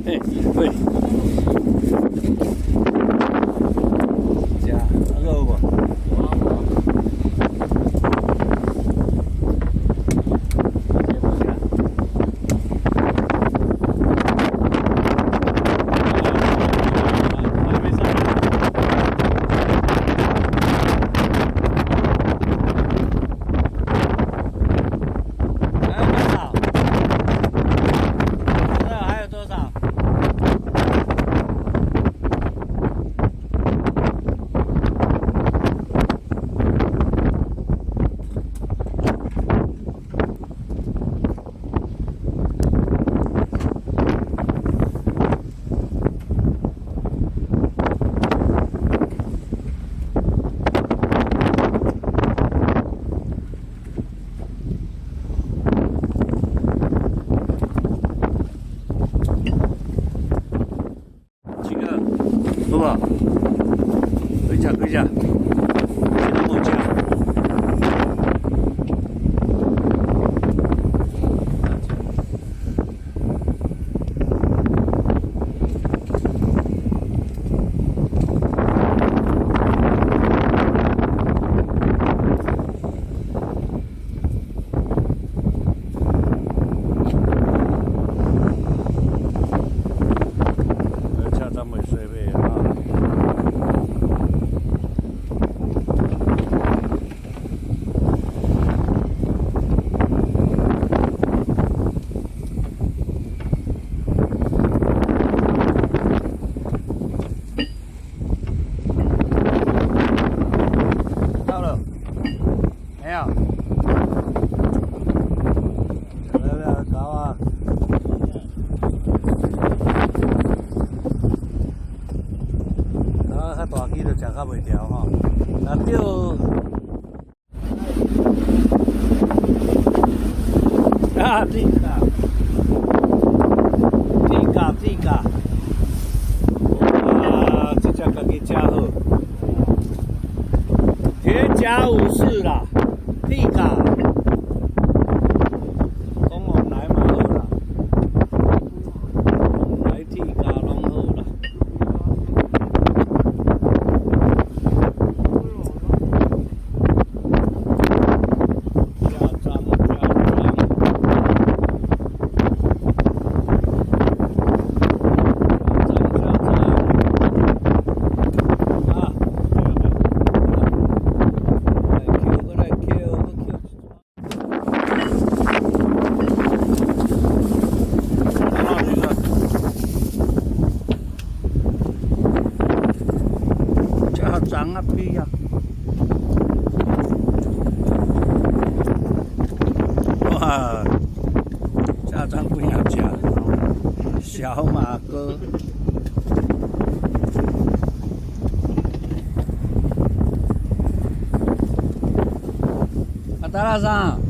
嘿，对。加肉不？好不好？回家，回家，去他们家。家长没水位啊。到了，没有？来来，搞啊！较大机就食较袂条吼，啊钓啊地价，哇，这只家己食好，铁甲武士啦，地价。长啊屁呀！哇，家长不要吃，小马哥。啊，达拉桑。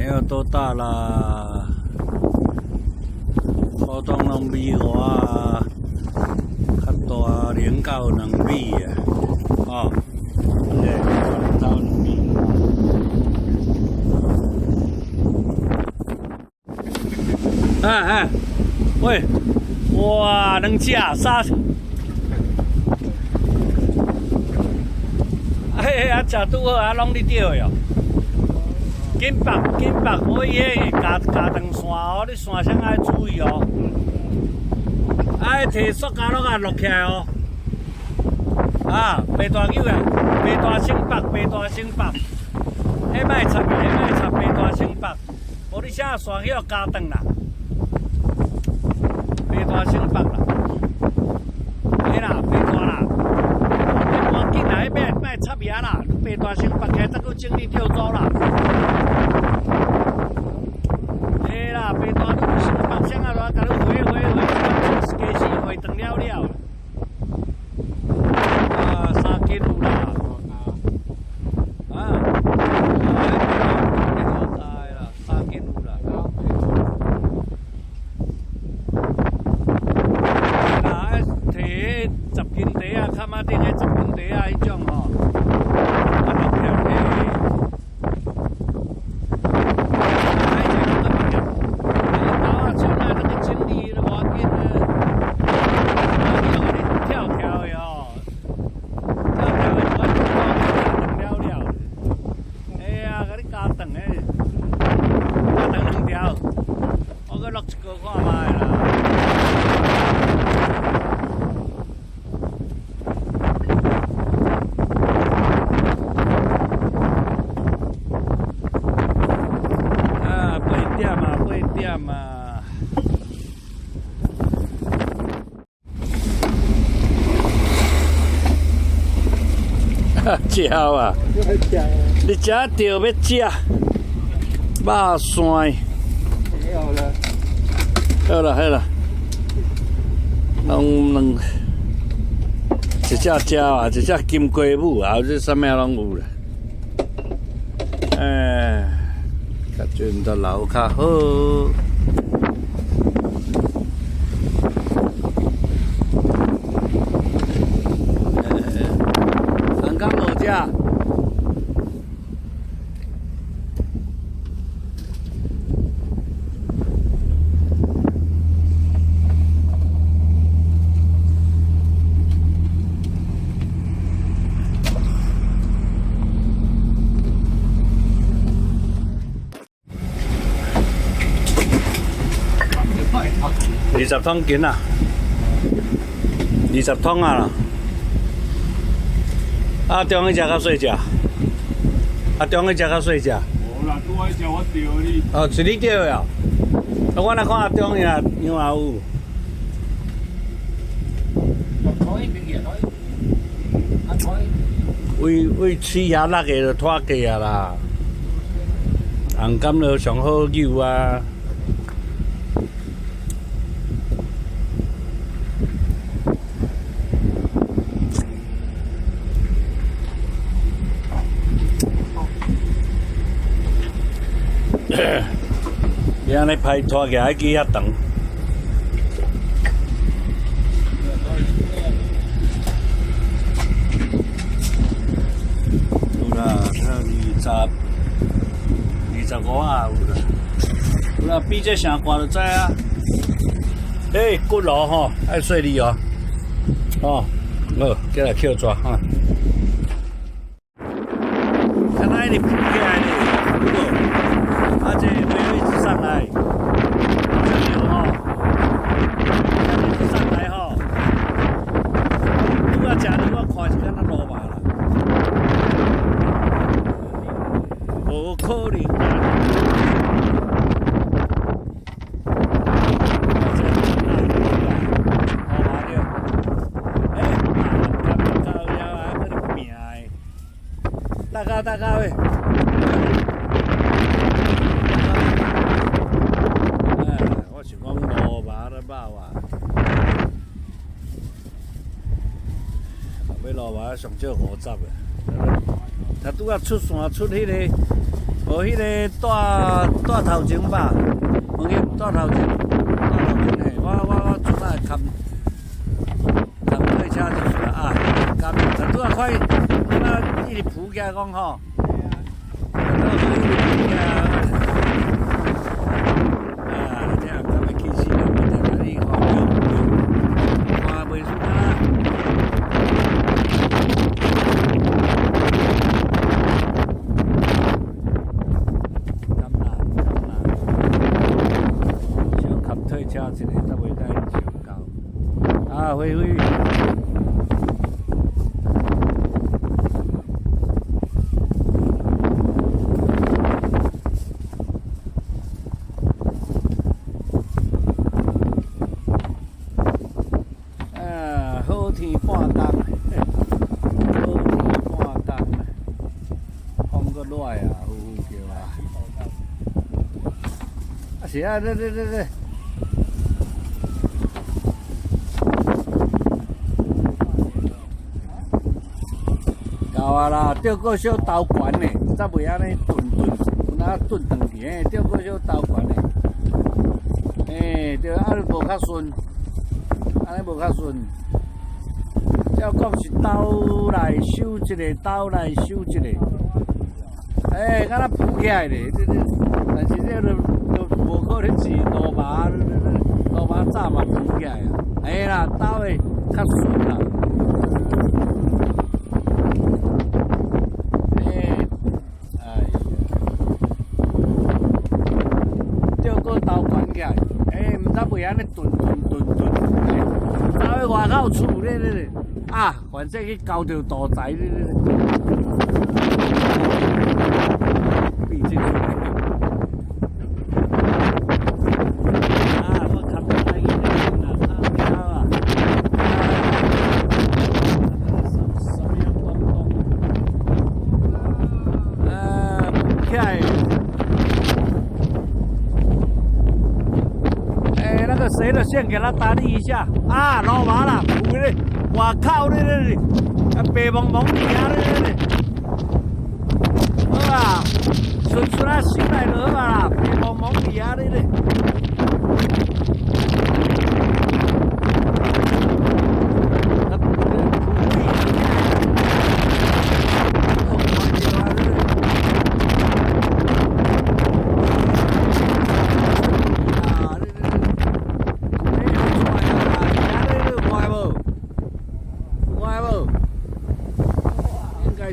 有多大啦，普通拢米外，较大0到2米啊，哦，对，0到2米。喂，哇，两只三，食拄好啊，拢你钓的哦。紧绑，我伊迄加长线哦，你线上爱注意哦。爱摕塑胶落啊落起来哦。啊，白大牛啊，白大星白，迄卖插，白大星白，无你啥线去加长啦。白大星白啦，嘿啦，白大啦，你赶紧啦，迄卖插遐啦，白大星白起，再搁整理钓走啦。嘿啦，白大你星白啥啊，我甲你回，加时回长了。啊，3斤有啦。啊，3斤有啦。10斤茶啊，卡马丁的10斤茶啊，迄种吼，啊，落票的，啊，迄个落票，刀啊，枪啊，那个整理都要紧啊，你跳的哦，跳的我了，哎呀，甲你加长的，加长2条，我搁落一个看卖啦。8点嘛，食啊！你食着要食，肉蒜。好了，两一只鸟啊，一只金龟母啊，这啥物拢有啦。较准都留较好。人家无食。20桶斤啊，20桶啊啦。啊，中去食较细只，啊，中去食较细只。无啦，拄仔食我钓你。哦，是你钓的哦。啊，我来看阿中呀，样也有。为水遐落个就拖价啊啦。红柑就上好游啊。你安尼拍拖起来几遐长？有啦，25啊有啦。有啦，比这上悬就知啊。骨螺吼，爱细腻哦。哦，好，过来捡抓哈。看那里浮起来的，有无？啊，这没位置上来，这有吼，没位置上来吼。如果食你，我看是敢若落吧啦，无可能啦。大家喂，我想讲路吧咧饱啊，要路吧上少50个，他拄仔出线出迄个无迄个带头前吧，问伊带头前嘿，我出来看对车就是啦啊，看成都啊快，那一直浮起来讲吼，那一直浮起来啊，这样咱们去死啦，在哪里看看袂输啦。退车一个，才袂带上高。啊，飞飞。啊，好天半冬，好天半冬，风搁热啊，呼呼叫啊。啊是啊，对。到啊啦，钓个小刀悬的，才袂安尼顿，那顿长去嘿，钓个小刀悬的，嘿，对，安尼无较顺，安尼无较顺。要讲是刀来收一个，刀来收一个，哎，敢若浮起来咧，但是这就无可能是罗马早嘛浮起来啊，哎啦，刀的较顺啦。刀关起来，毋知袂安尼顿，走去外口厝咧，啊，反正去交着大财咧，毕竟啊，我看到那个啊，什么样光光？起来。谁的线给他打理一下啊！老麻了，苦嘞！我靠嘞！白蒙蒙的呀嘞！好啊，顺他心来了嘛，白蒙蒙的呀嘞！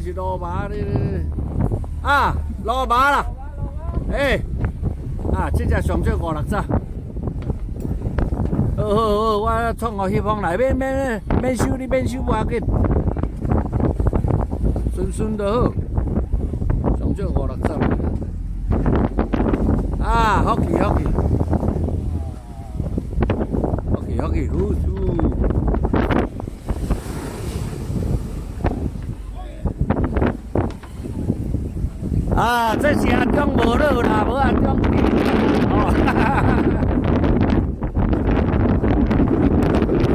是罗马的啊，罗马啦，啊，这只上少5、6只，好，我创个翕风来，免收你免收无要紧，顺就好，上少5、6只，啊，好去，好，啊，这是安装无落啦，无安装平哦，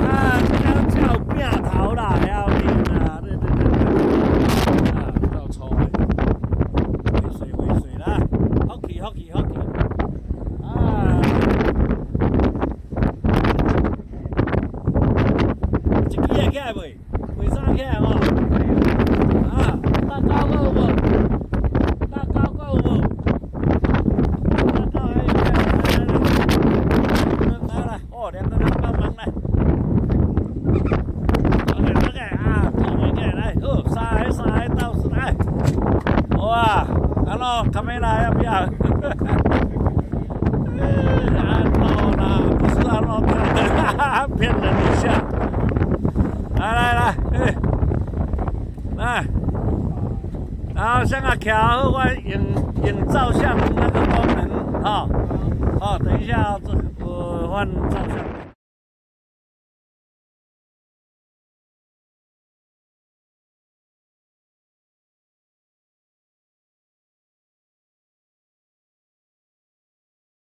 啊，这个叫饼头啦，了命啦，对，啊，到粗的，回水啦，好去，啊，一支会起来袂？袂啥起来哦，啊，搭高有无？卡梅拉要不要？诺啦，不是啊，诺骗人一下。来，然后像个调我影照相那个功能，等一下我换照相。